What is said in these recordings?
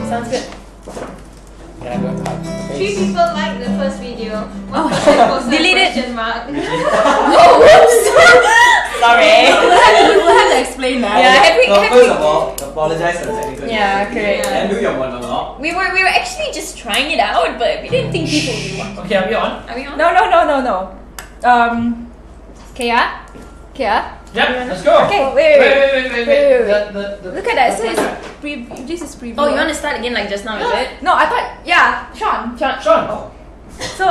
sounds good. Yeah, I don't have 3 people liked the first video. Delete it. Oh, whoops! Sorry. We'll have to explain that. Yeah, First of all, apologize for the technical Yeah, correct. And do your monologue. We were actually just trying it out, but we didn't think people would want. Okay, are we on? Are we on? No. Kaya? Yeah, let's go. Okay, wait. Look at that. So it's this is preview. Oh, you want to start again like just now, is it? No, I thought Sean. Sean. So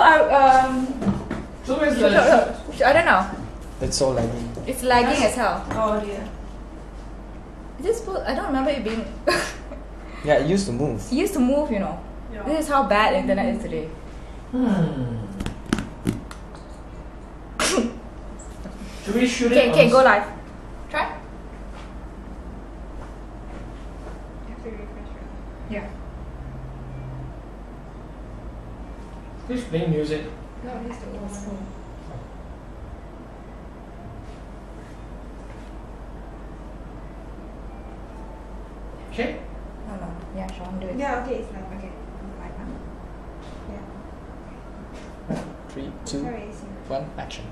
So where's the... I don't know. It's so lagging. It's lagging as hell. Oh dear. Is this I don't remember it being. Yeah, it used to move. It used to move, you know. Yeah. This is how bad internet is today. Should we shoot it? Okay, go live. Try. Yeah. Who's playing music? No, this is the old one. Okay. No. Yeah, Sean, do it. Yeah, okay, it's like Okay. Live now. yeah. 3, 2, Sorry, it's 1, action.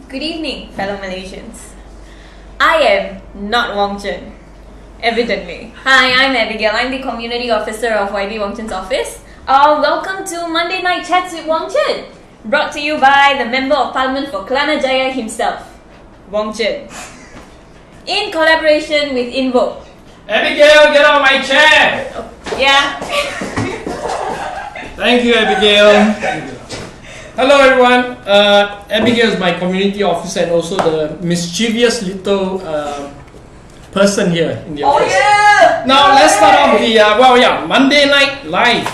Good evening, fellow Malaysians. I am not Wong Chen, evidently. Hi, I'm Abigail. I'm the community officer of YB Wong Chen's office. Welcome to Monday Night Chats with Wong Chen, brought to you by the Member of Parliament for Kelana Jaya himself, Wong Chen, in collaboration with Invo. Abigail, get out of my chair! Yeah. Thank you, Abigail. Hello, everyone. Abigail is my community officer and also the mischievous little person here in the office. yeah! Now, let's start off the Monday Night Live.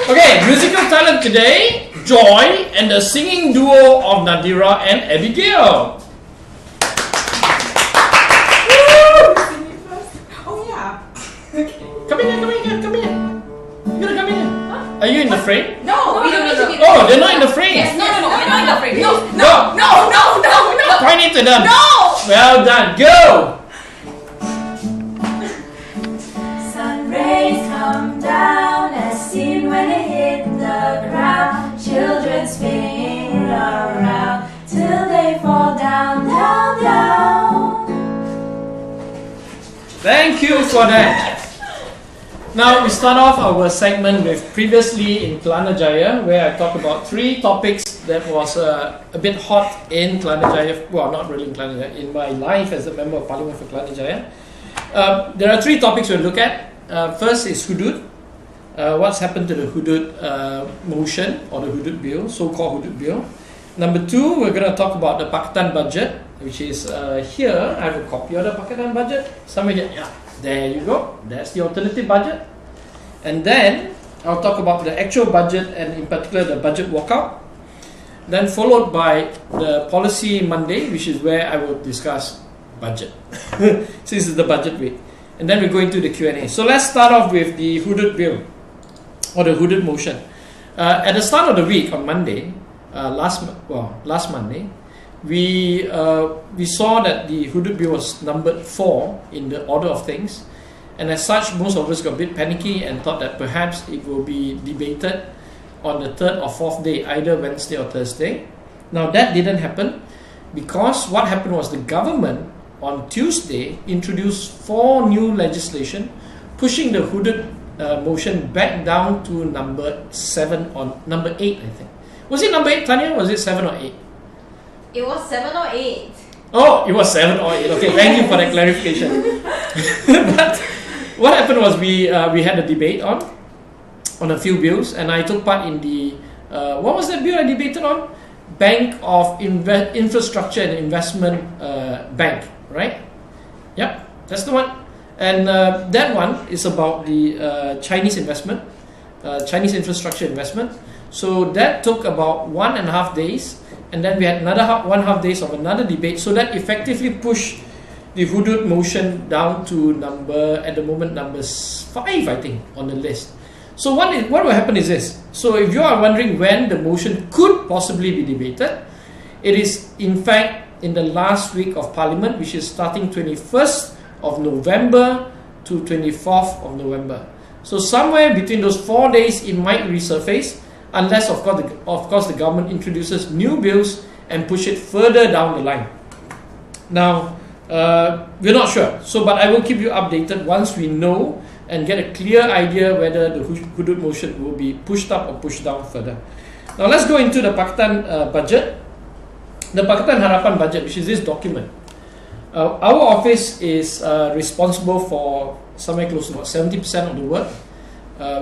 Okay, musical talent today, Joy and the singing duo of Nadira and Abigail. Oh yeah. Come in here. You gotta come in here. Are you in the frame? No, we don't need to be. Oh, they're not in the frame. Yes, no, you're not in the frame. No. No. Point it to them. No! Well done. Go. Sun rays come down as seen when it hit the ground. Children spinning around till they fall down. Thank you for that. Now we start off our segment with previously in Kelana Jaya, where I talk about 3 topics that was a bit hot in Kelana Jaya. Well, not really in Kelana Jaya, in my life as a member of Parliament for Kelana Jaya. There are 3 topics we'll look at. First is Hudud. What's happened to the Hudud motion or the Hudud bill, so-called Hudud bill. Number 2, we're going to talk about the Pakatan Budget, which is here. I have a copy of the Pakatan Budget. Somewhere here. Yeah, there you go. That's the alternative budget. And then I'll talk about the actual budget and in particular the budget walkout. Then followed by the Policy Monday, which is where I will discuss budget. Since it's the budget week. And then we go into the Q&A. So let's start off with the Hudud bill or the Hudud motion. At the start of the week on Monday, last Monday, we saw that the Hudud bill was numbered 4 in the order of things, and as such, most of us got a bit panicky and thought that perhaps it will be debated on the 3rd or 4th day, either Wednesday or Thursday. Now that didn't happen because what happened was the government on Tuesday introduced 4 new legislation, pushing the Hudud motion back down to number 7 or number 8, I think. Was it number 8, Tanya? Was it 7 or 8? It was 7 or 8. Oh, it was 7 or 8. Okay, thank you for that clarification. But what happened was we had a debate on a few bills, and I took part in the what was that bill I debated on? Bank of Infrastructure and Investment Bank, right? Yep, that's the one. And that one is about the Chinese investment, Chinese infrastructure investment. So that took about 1.5 days, and then we had another 1.5 days of another debate. So that effectively pushed the Hudud motion down to at the moment number 5, I think, on the list. So what will happen is this. So if you are wondering when the motion could possibly be debated, it is in fact in the last week of Parliament, which is starting 21st of November to 24th of November. So somewhere between those 4 days, it might resurface, unless of course the government introduces new bills and push it further down the line. Now, we're not sure. So, but I will keep you updated once we know and get a clear idea whether the Hudud motion will be pushed up or pushed down further. Now, let's go into the Pakatan budget. The Pakatan Harapan budget, which is this document. Our office is responsible for somewhere close to about 70% of the work.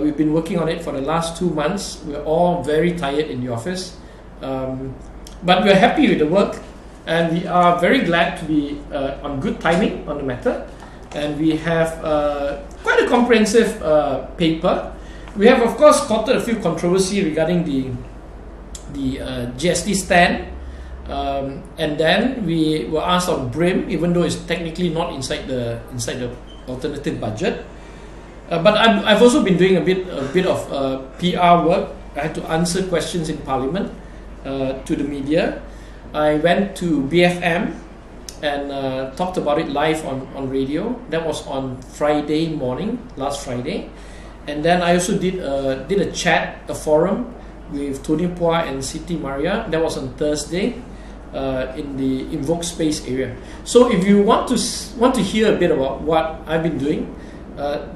We've been working on it for the last 2 months. We're all very tired in the office. But we're happy with the work, and we are very glad to be on good timing on the matter. And we have quite a comprehensive paper. We have, of course, spotted a few controversy regarding the GST stand. And then we were asked on BRIM, even though it's technically not inside the alternative budget. But I've also been doing a bit of PR work. I had to answer questions in Parliament to the media. I went to BFM and talked about it live on radio. That was on Friday morning, last Friday. And then I also did a chat, a forum with Tony Pua and Siti Maria. That was on Thursday in the Invoke Space area. So if you want to hear a bit about what I've been doing,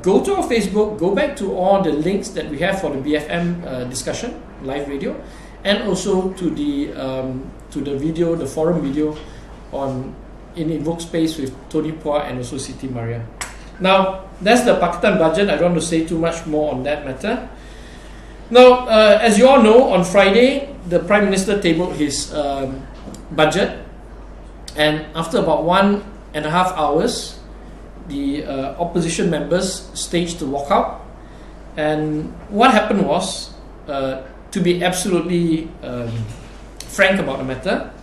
go to our Facebook, go back to all the links that we have for the BFM discussion, live radio, and also to the video, the forum video in Invoke Space with Tony Pua and also Siti Maria. Now, that's the Pakatan budget. I don't want to say too much more on that matter. Now, as you all know, on Friday, the Prime Minister tabled his budget, and after about 1.5 hours, the opposition members staged the walkout. And what happened was, to be absolutely frank about the matter,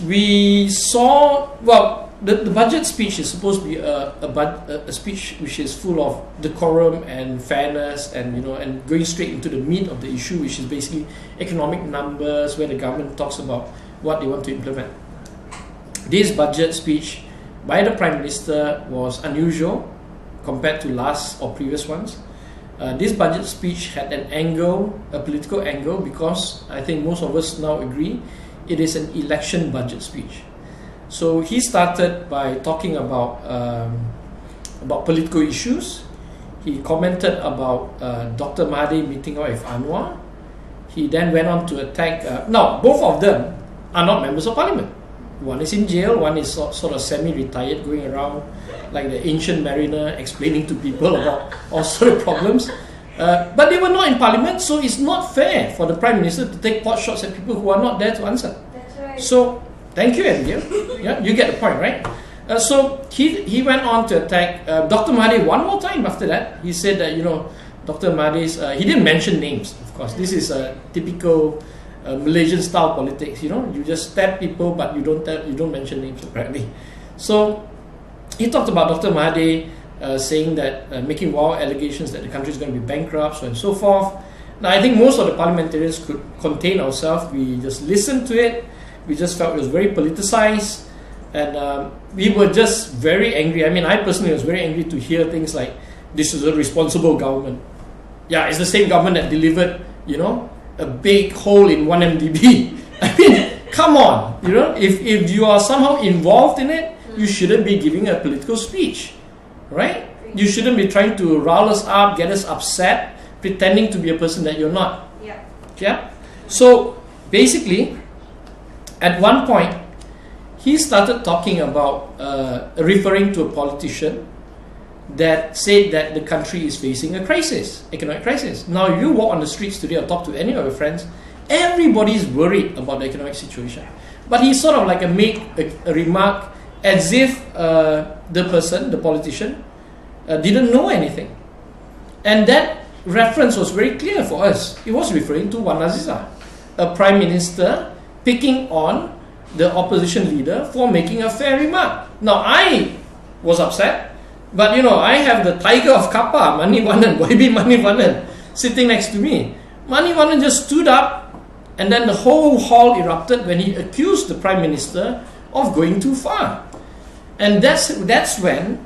we saw, well, the budget speech is supposed to be a speech which is full of decorum and fairness, and and going straight into the meat of the issue, which is basically economic numbers, where the government talks about what they want to implement. This budget speech by the Prime Minister was unusual compared to last or previous ones. This budget speech had an angle, a political angle, because I think most of us now agree it is an election budget speech. So he started by talking about political issues. He commented about Dr. Mahathir meeting up with Anwar. He then went on to attack. Now, both of them are not members of Parliament. One is in jail, one is sort of semi-retired, going around like the ancient mariner, explaining to people about all sorts of problems. But they were not in Parliament, so it's not fair for the Prime Minister to take pot shots at people who are not there to answer. That's right. So, thank you, Abigail. Yeah, you get the point, right? So he went on to attack Dr. Mahathir one more time after that. He said that, Dr. Mahathir's, he didn't mention names, of course. This is a typical Malaysian style politics. You just stab people, but you don't mention names, apparently. So he talked about Dr. Mahathir saying that making wild allegations that the country is going to be bankrupt, so and so forth. Now, I think most of the parliamentarians could contain ourselves. We just listened to it. We just felt it was very politicized, and we were just very angry. I mean, I personally was very angry to hear things like, this is a responsible government. Yeah, it's the same government that delivered, a big hole in 1MDB. I mean, come on, if you are somehow involved in it, you shouldn't be giving a political speech, right? You shouldn't be trying to rile us up, get us upset, pretending to be a person that you're not. Yeah. So basically, at one point, he started talking about referring to a politician that said that the country is facing a crisis, economic crisis. Now, you walk on the streets today or talk to any of your friends, everybody's worried about the economic situation. But he sort of like made a remark as if the person, the politician, didn't know anything. And that reference was very clear for us. It was referring to Wan Azizah, a prime minister picking on the opposition leader for making a fair remark. Now, I was upset, but I have the tiger of Kappa, Manivanan, YB Manivanan, sitting next to me. Manivanan just stood up, and then the whole hall erupted when he accused the Prime Minister of going too far. And that's when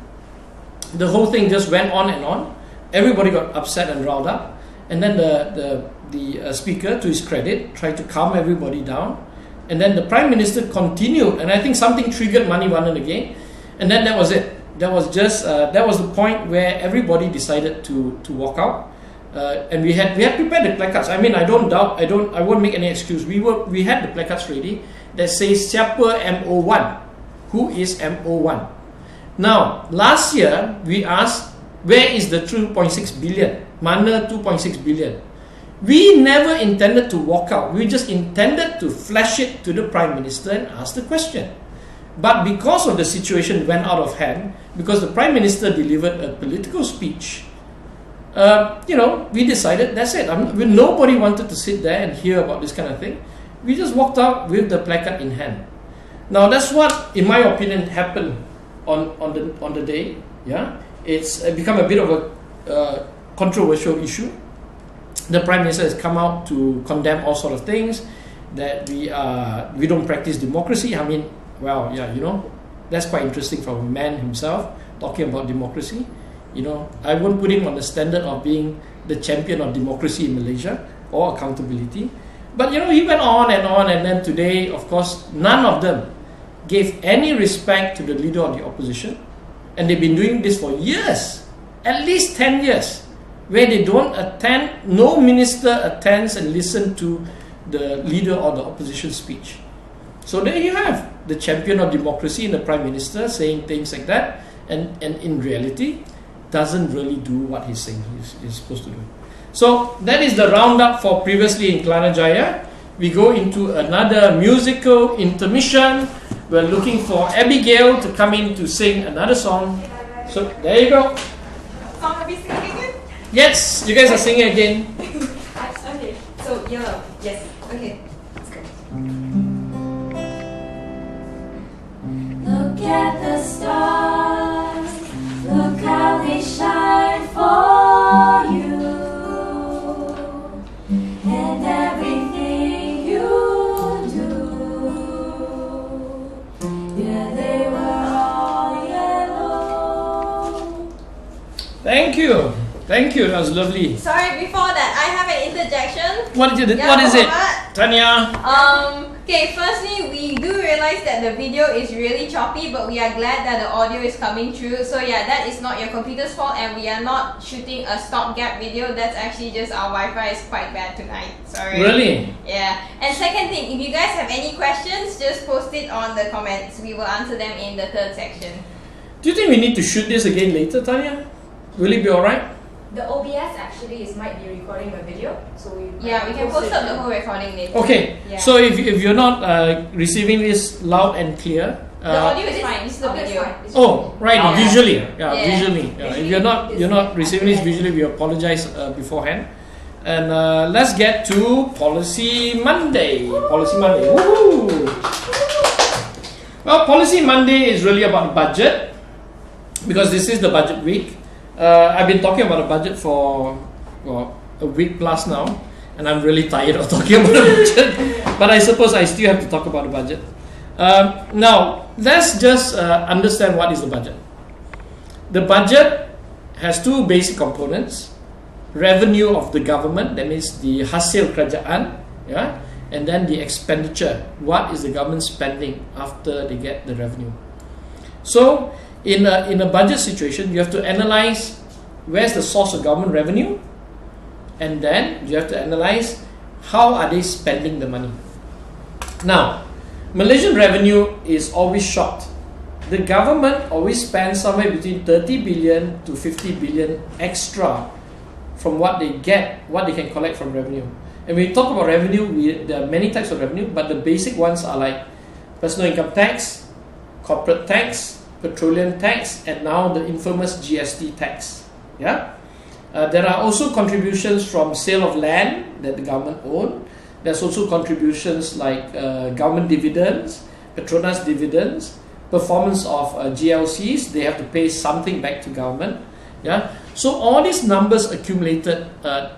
the whole thing just went on and on. Everybody got upset and riled up, and then the speaker, to his credit, tried to calm everybody down, and then the Prime Minister continued, and I think something triggered Manivannan again, and then that was it. That was just that was the point where everybody decided to walk out, and we had prepared the placards. I mean, I won't make any excuse. We had the placards ready that says siapa MO1, who is MO1. Now last year we asked, where is the 2.6 billion? Mana 2.6 billion? We never intended to walk out. We just intended to flash it to the Prime Minister and ask the question. But because of the situation went out of hand, because the Prime Minister delivered a political speech, we decided that's it. Nobody wanted to sit there and hear about this kind of thing. We just walked out with the placard in hand. Now that's what, in my opinion, happened on the day. Yeah, it's become a bit of a controversial issue. The Prime Minister has come out to condemn all sort of things, that we don't practice democracy. I mean, well, yeah, that's quite interesting from a man himself talking about democracy. I won't put him on the standard of being the champion of democracy in Malaysia or accountability. But he went on, and then today, of course, none of them gave any respect to the leader of the opposition, and they've been doing this for years, at least 10 years, where they don't attend, no minister attends and listens to the leader of the opposition speech. So there you have the champion of democracy in the Prime Minister saying things like that, and in reality doesn't really do what he's saying he's supposed to do. So that is the roundup for previously in Kelana Jaya. We go into another musical intermission. We're looking for Abigail to come in to sing another song. So there you go. Song are we singing again? Yes, you guys are singing again. Okay, so yellow. Yes. Okay. Let's go. Look at the stars, look how they shine for you, and everything you do. Yeah, they were all yellow. Thank you. That was lovely. Sorry, before that, I have an interjection. What is it? Yeah, What is it, Muhammad. Tanya? Okay, firstly, we do realize that the video is really choppy, but we are glad that the audio is coming through. So yeah, that is not your computer's fault, and we are not shooting a stopgap video. That's actually just our Wi-Fi is quite bad tonight. Sorry. Really? Yeah. And second thing, if you guys have any questions, just post it on the comments. We will answer them in the third section. Do you think we need to shoot this again later, Tanya? Will it be alright? The OBS actually might be recording a video, so we can post up the whole recording later. Okay. Yeah. So if you're not receiving this loud and clear, The audio is fine. This is the video. right, Yeah. visually, Yeah. visually. If you're not receiving this visually, we apologize beforehand. And let's get to Policy Monday. Policy Monday. Woohoo! Well, Policy Monday is really about the budget, because this is the budget week. I've been talking about the budget for a week plus now, and I'm really tired of talking about the budget. But I suppose I still have to talk about the budget. Now, let's just understand what is the budget. The budget has two basic components: revenue of the government, that means the hasil kerajaan, yeah, and then the expenditure. What is the government spending after they get the revenue? So, in a budget situation, you have to analyze where's the source of government revenue, and then you have to analyze how are they spending the money. Now, Malaysian revenue is always short. The government always spends somewhere between 30 billion to 50 billion extra from what they get, what they can collect from revenue. And when we talk about revenue, there are many types of revenue, but the basic ones are like personal income tax, corporate tax, petroleum tax, and now the infamous GST tax. Yeah, there are also contributions from sale of land that the government owns. There's also contributions like government dividends, Petronas dividends, performance of GLCs. They have to pay something back to government. Yeah, so all these numbers accumulated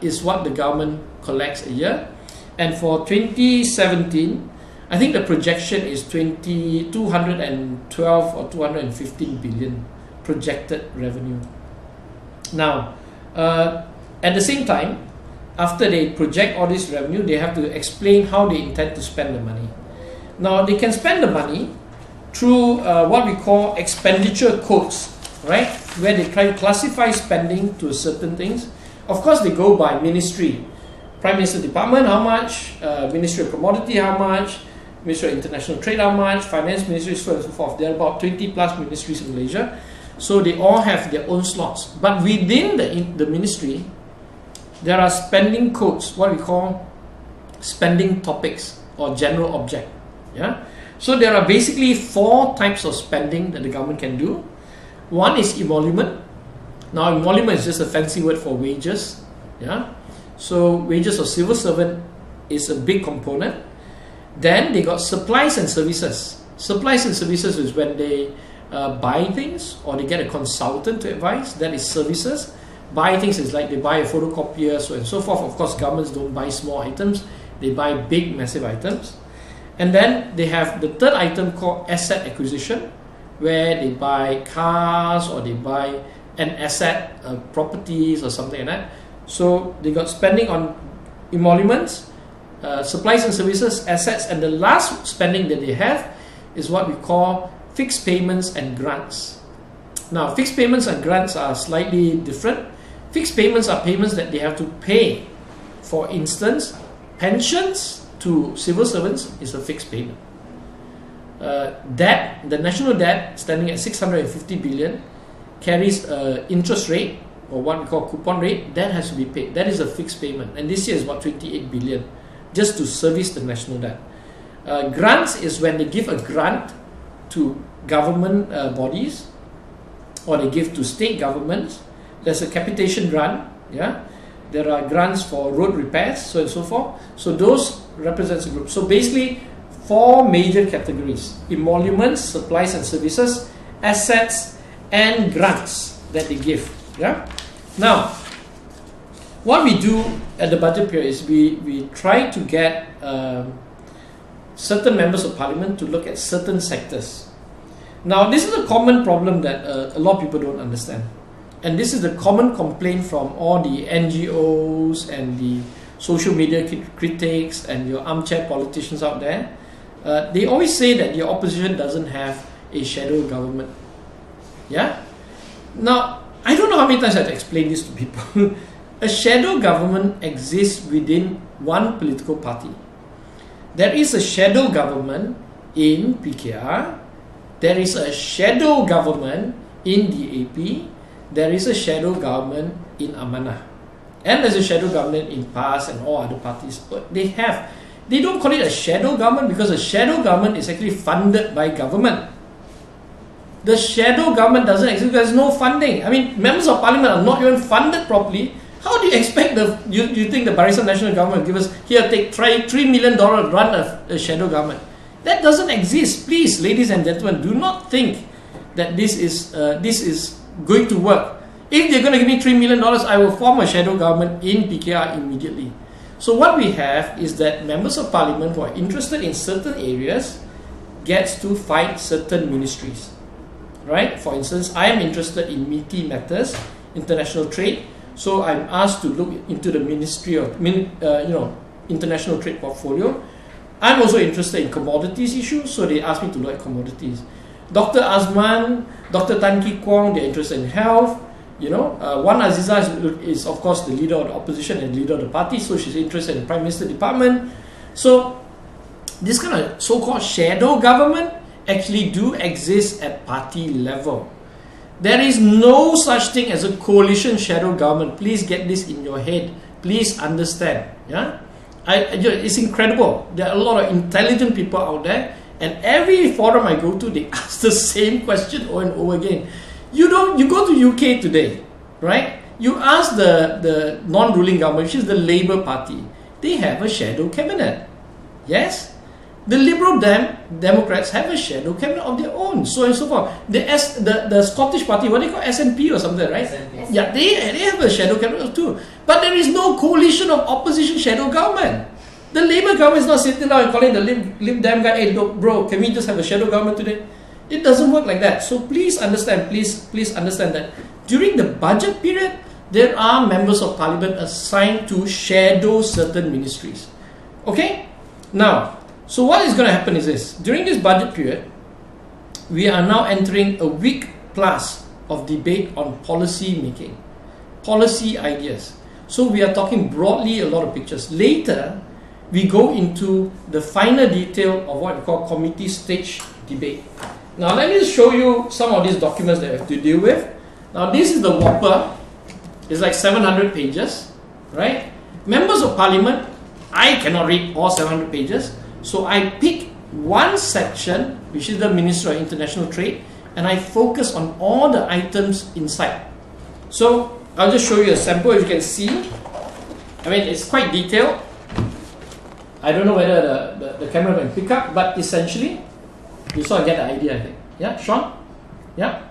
is what the government collects a year. And for 2017, I think the projection is 212 or 215 billion projected revenue. Now, at the same time, after they project all this revenue, they have to explain how they intend to spend the money. Now, they can spend the money through what we call expenditure codes, right? Where they try to classify spending to certain things. Of course, they go by ministry. Prime Minister Department, how much? Ministry of Commodity, how much? Ministry of International Trade, how much? Finance Ministry, so on and so forth. There are about 20 plus ministries in Malaysia. So they all have their own slots. But within the ministry, there are spending codes, what we call spending topics or general object. Yeah. So there are basically 4 types of spending that the government can do. One is emolument. Now, emolument is just a fancy word for wages. Yeah. So wages of civil servant is a big component. Then they got supplies and services. Supplies and services is when they buy things or they get a consultant to advise. That is services. Buy things is like they buy a photocopier, so and so forth. Of course, governments don't buy small items. They buy big, massive items. And then they have the third item called asset acquisition, where they buy cars or they buy an asset, properties or something like that. So they got spending on emoluments, supplies and services, assets, and the last spending that they have is what we call fixed payments and grants. Now, fixed payments and grants are slightly different. Fixed payments are payments that they have to pay. For instance, pensions to civil servants is a fixed payment. Debt, the national debt, standing at 650 billion, carries an interest rate, or what we call coupon rate, that has to be paid. That is a fixed payment. And this year is about 28 billion, just to service the national debt. Grants is when they give a grant to government bodies, or they give to state governments. There's a capitation grant, yeah. There are grants for road repairs, so and so forth. So those represents a group. So basically, 4 major categories: emoluments, supplies and services, assets, and grants that they give. Yeah. Now, what we do at the budget period is we try to get certain members of parliament to look at certain sectors. Now, this is a common problem that a lot of people don't understand. And this is the common complaint from all the NGOs and the social media critics and your armchair politicians out there. They always say that the opposition doesn't have a shadow government. Yeah? Now, I don't know how many times I have to explain this to people. A shadow government exists within one political party. There is a shadow government in PKR. There is a shadow government in DAP. There is a shadow government in Amanah. And there's a shadow government in PAS and all other parties. But they don't call it a shadow government because a shadow government is actually funded by government. The shadow government doesn't exist because there's no funding. I mean, members of parliament are not even funded properly. How do you expect you think the Barisan National Government will give us, here, take $3 million, run a shadow government? That doesn't exist. Please, ladies and gentlemen, do not think that this is going to work. If they're going to give me $3 million, I will form a shadow government in PKR immediately. So what we have is that members of parliament who are interested in certain areas gets to fight certain ministries. Right? For instance, I am interested in meaty matters, international trade. So I'm asked to look into the Ministry of International Trade portfolio. I'm also interested in commodities issues, so they asked me to look at commodities. Dr. Azman, Dr. Tan Ki Kwong, they're interested in health. Wan Azizah is of course the leader of the opposition and leader of the party, so she's interested in the Prime Minister Department. So this kind of so-called shadow government actually do exist at party level. There is no such thing as a coalition shadow government. Please get this in your head. Please understand. Yeah, it's incredible. There are a lot of intelligent people out there, and every forum I go to, they ask the same question over and over again. You go to UK today, right? You ask the non-ruling government, which is the Labour Party. They have a shadow cabinet. Yes. The Liberal Democrats have a shadow cabinet of their own, so and so forth. The Scottish Party, what they call SNP or something, right? SNP. Yeah, they have a shadow cabinet too. But there is no coalition of opposition shadow government. The Labour government is not sitting down and calling the Lib Dem guy, hey, look, bro, can we just have a shadow government today? It doesn't work like that. So please understand, please understand that during the budget period, there are members of parliament assigned to shadow certain ministries. Okay? Now, so what is going to happen is this. During this budget period, we are now entering a week plus of debate on policy making, policy ideas. So we are talking broadly a lot of pictures. Later, we go into the finer detail of what we call committee stage debate. Now let me just show you some of these documents that we have to deal with. Now this is the Whopper. It's like 700 pages, right? Members of Parliament, I cannot read all 700 pages. So I pick one section, which is the Ministry of International Trade, and I focus on all the items inside. So I'll just show you a sample. As you can see, I mean, it's quite detailed. I don't know whether the camera can pick up, but essentially, you sort of get the idea, I think. Yeah, Sean? Yeah?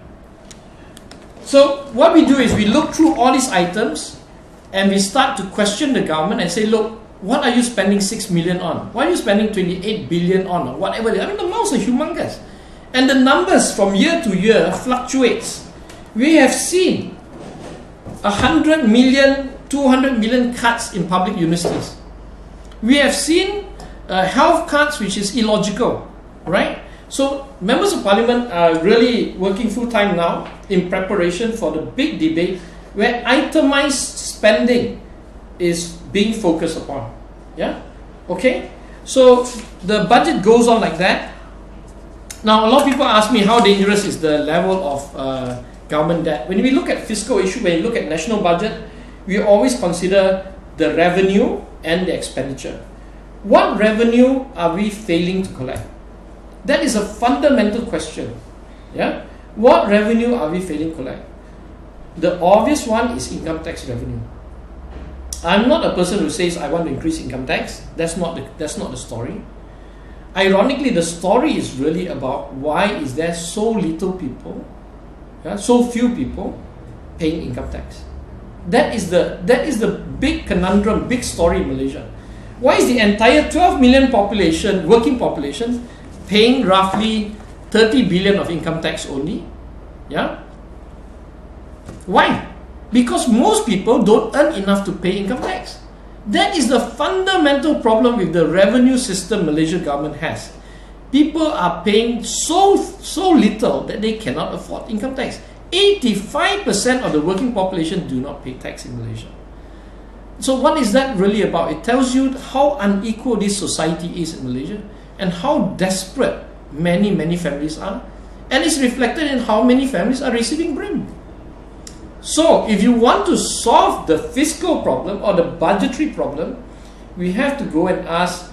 So what we do is we look through all these items and we start to question the government and say, look, what are you spending 6 million on? Why are you spending 28 billion on, or whatever? I mean, the amounts are humongous. And the numbers from year to year fluctuates. We have seen 100 million, 200 million cuts in public universities. We have seen health cuts, which is illogical, right? So members of parliament are really working full time now in preparation for the big debate where itemized spending is being focused upon. Yeah? Okay? So the budget goes on like that. Now a lot of people ask me how dangerous is the level of government debt. When we look at fiscal issue, when you look at national budget, we always consider the revenue and the expenditure. What revenue are we failing to collect? That is a fundamental question. Yeah? What revenue are we failing to collect? The obvious one is income tax revenue. I'm not a person who says I want to increase income tax. That's not the story. Ironically, the story is really about why is there so little people, so few people paying income tax. That is the big conundrum, big story in Malaysia. Why is the entire 12 million population, working population, paying roughly 30 billion of income tax only? Yeah? Why? Because most people don't earn enough to pay income tax. That is the fundamental problem with the revenue system Malaysian government has. People are paying so little that they cannot afford income tax. 85% of the working population do not pay tax in Malaysia. So what is that really about? It tells you how unequal this society is in Malaysia and how desperate many families are. And it's reflected in how many families are receiving BRIM. So if you want to solve the fiscal problem or the budgetary problem, we have to go and ask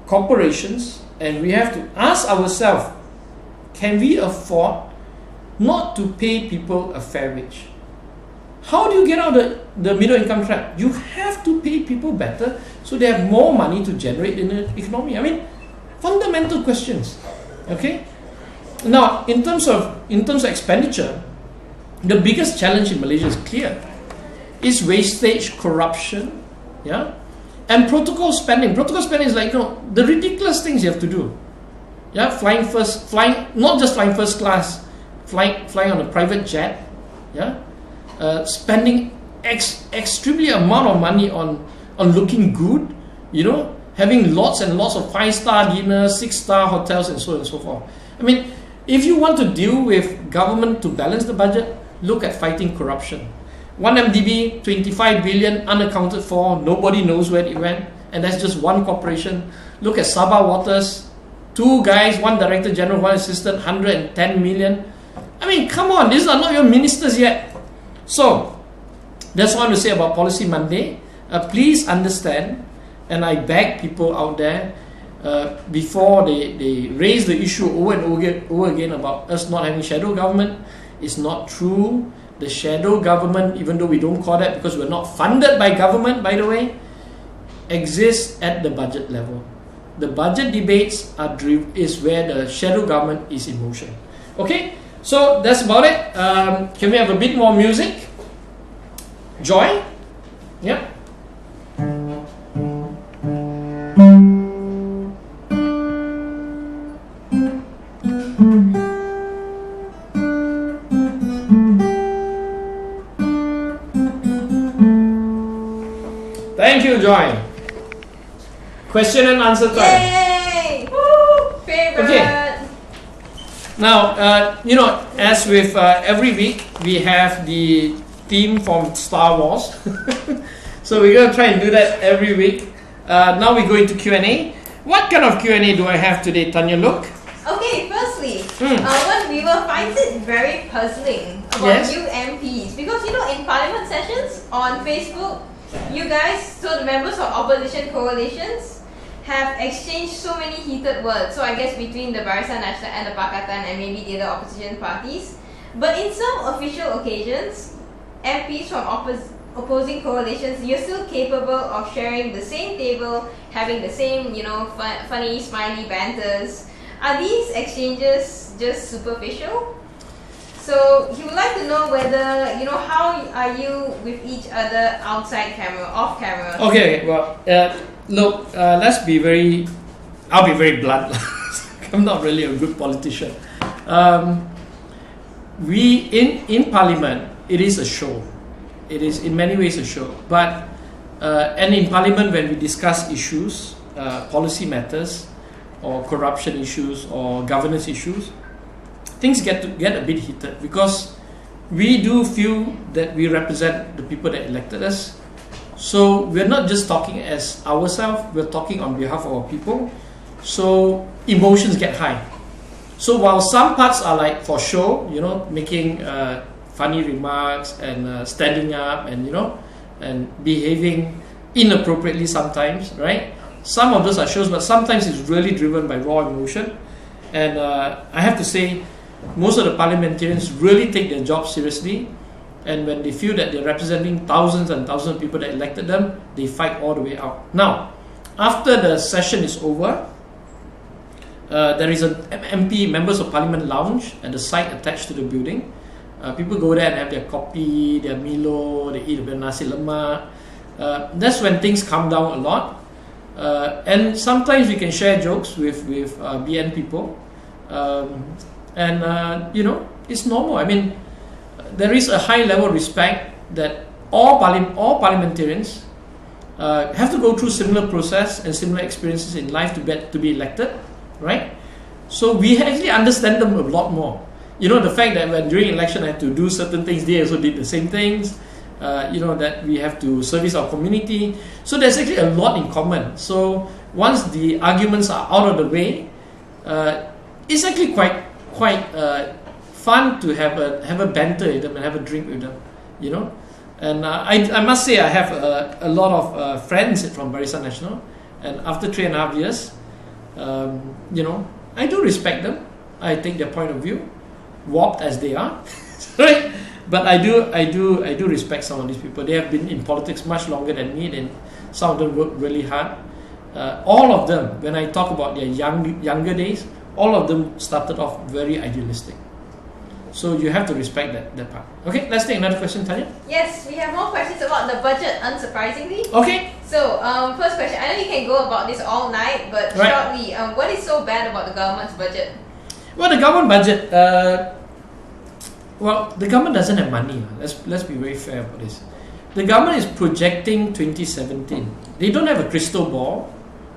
corporations and we have to ask ourselves, can we afford not to pay people a fair wage? How do you get out of the middle income trap? You have to pay people better so they have more money to generate in the economy. I mean, fundamental questions. Okay? Now, in terms of expenditure, the biggest challenge in Malaysia is clear. It's wastage, corruption, yeah, and protocol spending. Protocol spending is like, the ridiculous things you have to do. Yeah, not just flying first class, flying on a private jet, yeah, spending extremely amount of money on looking good, having lots and lots of 5-star dinners, 6-star hotels, and so on and so forth. I mean, if you want to deal with government to balance the budget, look at fighting corruption. 1MDB, 25 billion unaccounted for, nobody knows where it went, and that's just one corporation. Look at Sabah Waters, 2 guys, 1 director general, 1 assistant, 110 million. I mean, come on, these are not your ministers yet. So, that's what I want to say about Policy Monday. Please understand, and I beg people out there, before they raise the issue over and over again about us not having shadow government. It's not true. The shadow government, even though we don't call that because we're not funded by government, by the way, exists at the budget level. The budget debates is where the shadow government is in motion. Okay, so that's about it. Can we have a bit more music? Joy? Yeah. join. Question and answer time. Yay! Woo! Favorite. Okay. Now, as with every week, we have the theme from Star Wars. So we're going to try and do that every week. Now we go into Q&A. What kind of Q&A do I have today, Tanya? Look. Okay, firstly, one viewer finds it very puzzling about you MPs because in Parliament sessions on Facebook, you guys, so the members of opposition coalitions, have exchanged so many heated words. So I guess between the Barisan Nasional and the Pakatan and maybe the other opposition parties. But in some official occasions, MPs from opposing coalitions, you're still capable of sharing the same table, having the same, funny, smiley banters. Are these exchanges just superficial? So he would like to know whether, how are you with each other outside camera, off camera? Okay, well, look, I'll be very blunt. I'm not really a good politician. In Parliament, it is a show. It is in many ways a show. But, and in Parliament, when we discuss issues, policy matters, or corruption issues, or governance issues, things get a bit heated because we do feel that we represent the people that elected us. So we're not just talking as ourselves, we're talking on behalf of our people. So emotions get high. So while some parts are like for show, making funny remarks and standing up and and behaving inappropriately sometimes, right? Some of those are shows, but sometimes it's really driven by raw emotion. And I have to say, most of the parliamentarians really take their job seriously, and when they feel that they're representing thousands and thousands of people that elected them, they fight all the way out. Now, after the session is over, there is an MP, Members of Parliament lounge at the site attached to the building. People go there and have their kopi, their Milo, they eat a bit of nasi lemak. That's when things calm down a lot. And sometimes we can share jokes with BN people. It's normal. I mean, there is a high level of respect that all parliamentarians have to go through similar process and similar experiences in life to be elected, right? So we actually understand them a lot more. The fact that when during election I had to do certain things, they also did the same things. That we have to service our community. So there's actually a lot in common. So once the arguments are out of the way, it's actually quite fun to have a banter with them and have a drink with them, And I must say I have a lot of friends from Barisan Nasional, and after 3.5 years, I do respect them. I take their point of view, warped as they are, right? But I do respect some of these people. They have been in politics much longer than me, and some of them work really hard. All of them, when I talk about their younger days, all of them started off very idealistic. So you have to respect that part. Okay, let's take another question, Tanya. Yes, we have more questions about the budget, unsurprisingly. Okay. So, first question. I know you can go about this all night, but shortly, what is so bad about the government's budget? Well, the government budget, the government doesn't have money. Let's be very fair about this. The government is projecting 2017. They don't have a crystal ball,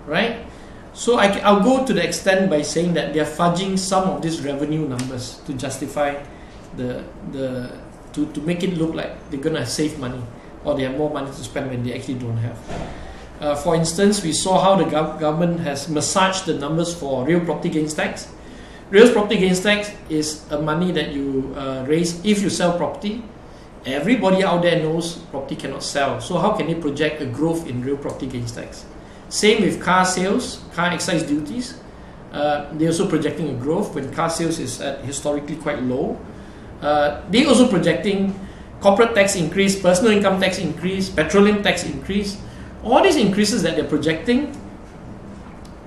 right? So I'll go to the extent by saying that they're fudging some of these revenue numbers to justify to make it look like they're gonna save money or they have more money to spend when they actually don't have. For instance, we saw how the government has massaged the numbers for real property gains tax. Real property gains tax is a money that you raise if you sell property. Everybody out there knows property cannot sell. So how can they project a growth in real property gains tax? Same with car sales, car excise duties. They're also projecting a growth when car sales is at historically quite low. They're also projecting corporate tax increase, personal income tax increase, petroleum tax increase. All these increases that they're projecting,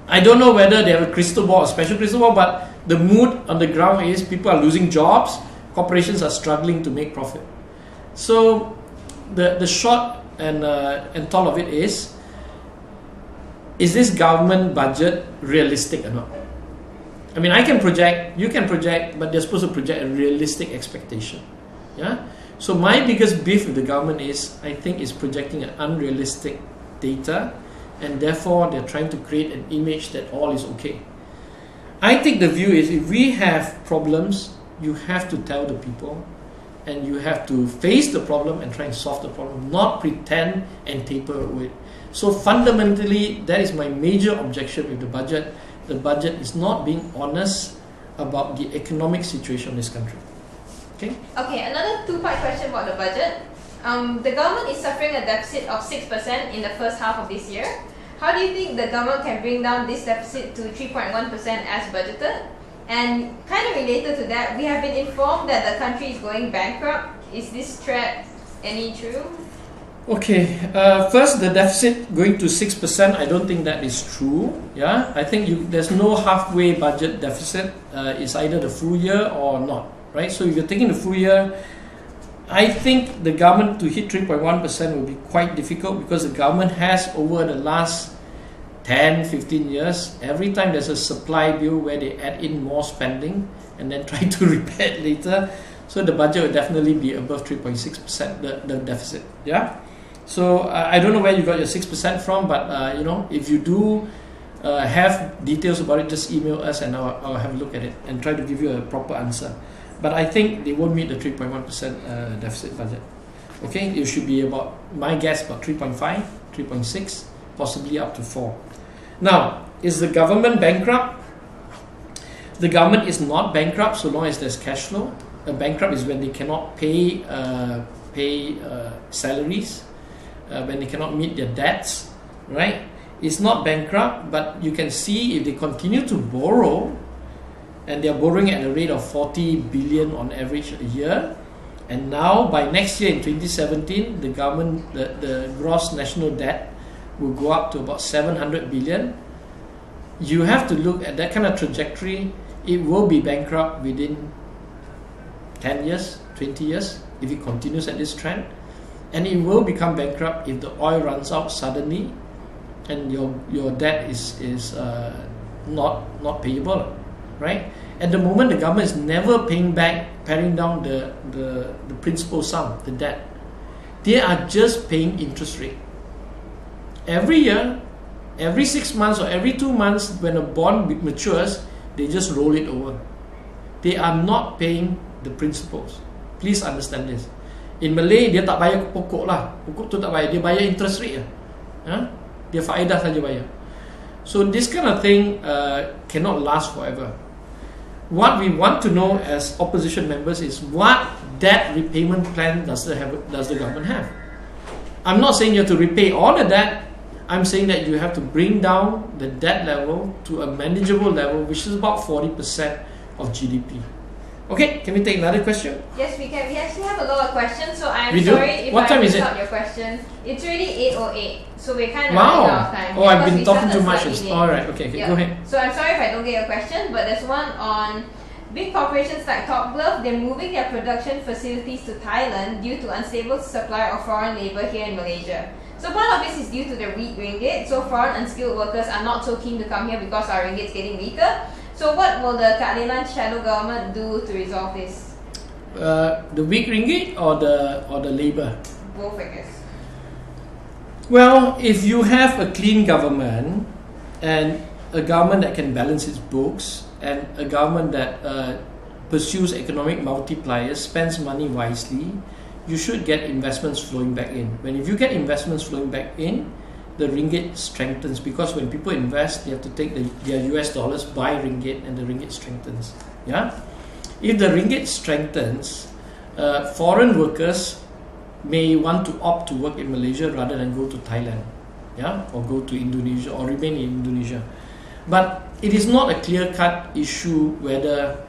I don't know whether they have a crystal ball or special crystal ball, but the mood on the ground is people are losing jobs, corporations are struggling to make profit. So the short and tall of it is this government budget realistic or not? I mean, I can project, you can project, but they're supposed to project a realistic expectation. Yeah. So my biggest beef with the government is, I think, is projecting an unrealistic data, and therefore they're trying to create an image that all is okay. I think the view is if we have problems, you have to tell the people, and you have to face the problem and try and solve the problem, not pretend and taper away. So fundamentally, that is my major objection with the budget. The budget is not being honest about the economic situation of this country. Okay? Okay, another two-part question about the budget. The government is suffering a deficit of 6% in the first half of this year. How do you think the government can bring down this deficit to 3.1% as budgeted? And kind of related to that, we have been informed that the country is going bankrupt. Is this threat any true? Okay, first the deficit going to 6%, I don't think that is true. Yeah, I think there's no halfway budget deficit. It's either the full year or not, right? So if you're taking the full year, I think the government to hit 3.1% will be quite difficult, because the government has, over the last 10, 15 years, every time there's a supply bill where they add in more spending and then try to repair it later. So the budget will definitely be above 3.6%, the deficit. Yeah. So I don't know where you got your 6% from, but if you do have details about it, just email us and I'll have a look at it and try to give you a proper answer. But I think they won't meet the 3.1% deficit budget. Okay, it should be about, my guess, about 3.5, 3.6, possibly up to 4. Now, is the government bankrupt? The government is not bankrupt so long as there's cash flow. A bankrupt is when they cannot pay salaries, when they cannot meet their debts, right? It's not bankrupt, but you can see if they continue to borrow, and they are borrowing at a rate of 40 billion on average a year, and now by next year in 2017, the government, the gross national debt will go up to about 700 billion. You have to look at that kind of trajectory. It will be bankrupt within 10 years, 20 years, if it continues at this trend. And it will become bankrupt if the oil runs out suddenly and your debt is not payable, right? At the moment, the government is never paring down the principal sum, the debt. They are just paying interest rate. Every year, every 6 months or every 2 months, when a bond matures, they just roll it over. They are not paying the principals. Please understand this. In Malay, dia tak bayar pokok lah. Pokok tu tak bayar, dia bayar interest rate. Dia faedah saja bayar. So this kind of thing cannot last forever. What we want to know as opposition members is, what debt repayment plan does the government have? I'm not saying you have to repay all the debt. I'm saying that you have to bring down the debt level to a manageable level, which is about 40% of GDP. Okay, can we take another question? Yes, we can. We actually have a lot of questions, so I'm We do? sorry if What I time is missed it? out your question. It's already 8:08, so we're kind of Wow. running out of time. Oh, I've because been we talking started too much. slightly late. Alright, okay, go ahead. So I'm sorry if I don't get your question, but there's one on big corporations like Top Glove. They're moving their production facilities to Thailand due to unstable supply of foreign labor here in Malaysia. So part of this is due to the weak ringgit. So foreign unskilled workers are not so keen to come here because our ringgit's getting weaker. So what will the Keadilan shadow government do to resolve this? The weak ringgit or the labor? Both, I guess. Well, if you have a clean government and a government that can balance its books and a government that pursues economic multipliers, spends money wisely, you should get investments flowing back in. If you get investments flowing back in, the ringgit strengthens, because when people invest, they have to take their US dollars, buy ringgit, and the ringgit strengthens. Yeah. If the ringgit strengthens, foreign workers may want to opt to work in Malaysia rather than go to Thailand, yeah, or go to Indonesia or remain in Indonesia. But it is not a clear-cut issue whether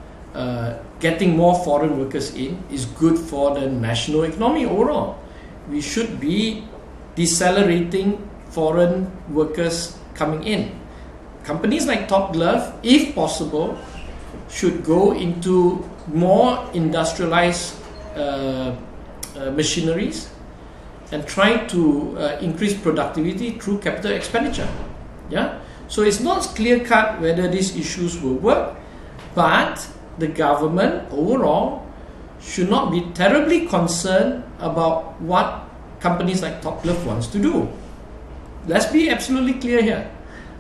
getting more foreign workers in is good for the national economy overall. We should be decelerating foreign workers coming in. Companies like Top Glove, if possible, should go into more industrialized machineries and try to increase productivity through capital expenditure. Yeah? So it's not clear-cut whether these issues will work, but the government overall should not be terribly concerned about what companies like Top Glove wants to do. let's be absolutely clear here.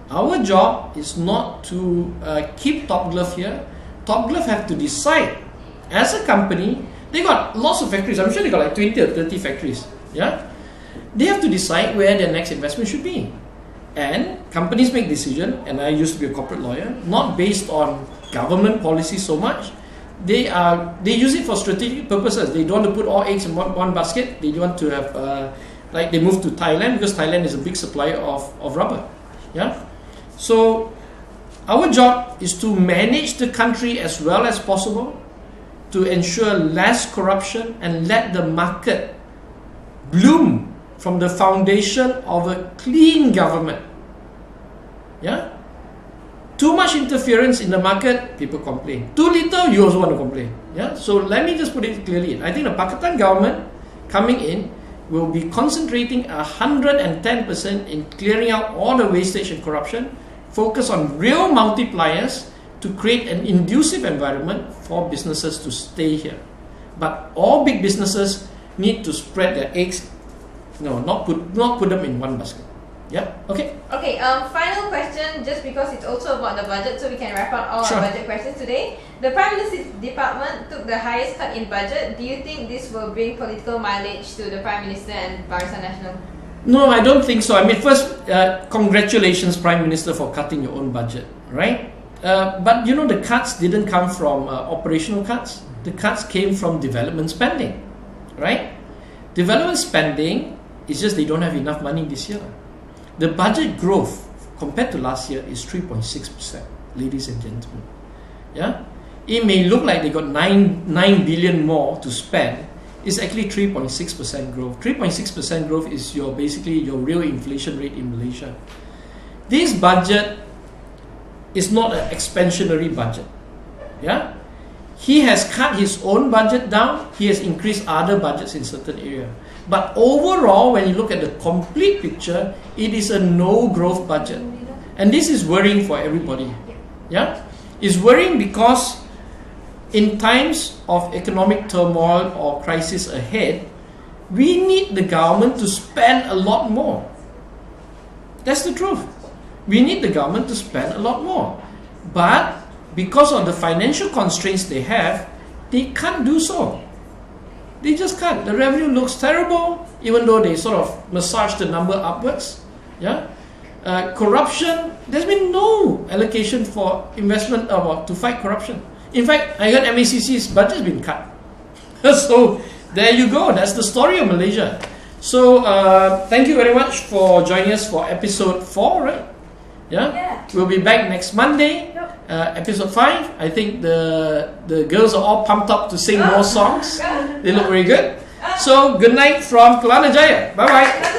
Our job is not to keep Top Glove here. Top Glove have to decide. As a company, they got lots of factories. I'm sure they got like 20 or 30 factories. Yeah, they have to decide where their next investment should be. And companies make decisions, and I used to be a corporate lawyer, not based on government policy so much. They use it for strategic purposes. They don't want to put all eggs in one basket. They want to have like they moved to Thailand because Thailand is a big supplier of rubber. Yeah, so our job is to manage the country as well as possible, to ensure less corruption and let the market bloom from the foundation of a clean government. Yeah? Too much interference in the market, people complain. Too little, you also want to complain. Yeah? So let me just put it clearly. I think the Pakatan government coming in will be concentrating 110% in clearing out all the wastage and corruption, focus on real multipliers to create an conducive environment for businesses to stay here. But all big businesses need to spread their eggs, not put them in one basket. Yeah, okay. Okay, final question, just because it's also about the budget, so we can wrap up all Sure. our budget questions today. The Prime Minister's department took the highest cut in budget. Do you think this will bring political mileage to the Prime Minister and Barisan Nasional? No, I don't think so. I mean, first, congratulations, Prime Minister, for cutting your own budget, right? But you know, the cuts didn't come from operational cuts. The cuts came from development spending, right? Development spending is just they don't have enough money this year. The budget growth compared to last year is 3.6%, ladies and gentlemen. Yeah, it may look like they got 9 billion more to spend. It's actually 3.6% growth. 3.6% growth is basically your real inflation rate in Malaysia. This budget is not an expansionary budget. Yeah, he has cut his own budget down. He has increased other budgets in certain areas. But overall, when you look at the complete picture, it is a no-growth budget. And this is worrying for everybody. Yeah? It's worrying because in times of economic turmoil or crisis ahead, we need the government to spend a lot more. That's the truth. We need the government to spend a lot more. But because of the financial constraints they have, they can't do so. They just can't. The revenue looks terrible, even though they sort of massage the number upwards. Yeah, corruption. There's been no allocation for investment to fight corruption. In fact, I heard MACC's budget has been cut. So there you go. That's the story of Malaysia. So thank you very much for joining us for episode 4, right? Yeah. We'll be back next Monday. Episode 5. I think the girls are all pumped up to sing more songs. They look very good. So good night from Kelana Jaya. Bye bye.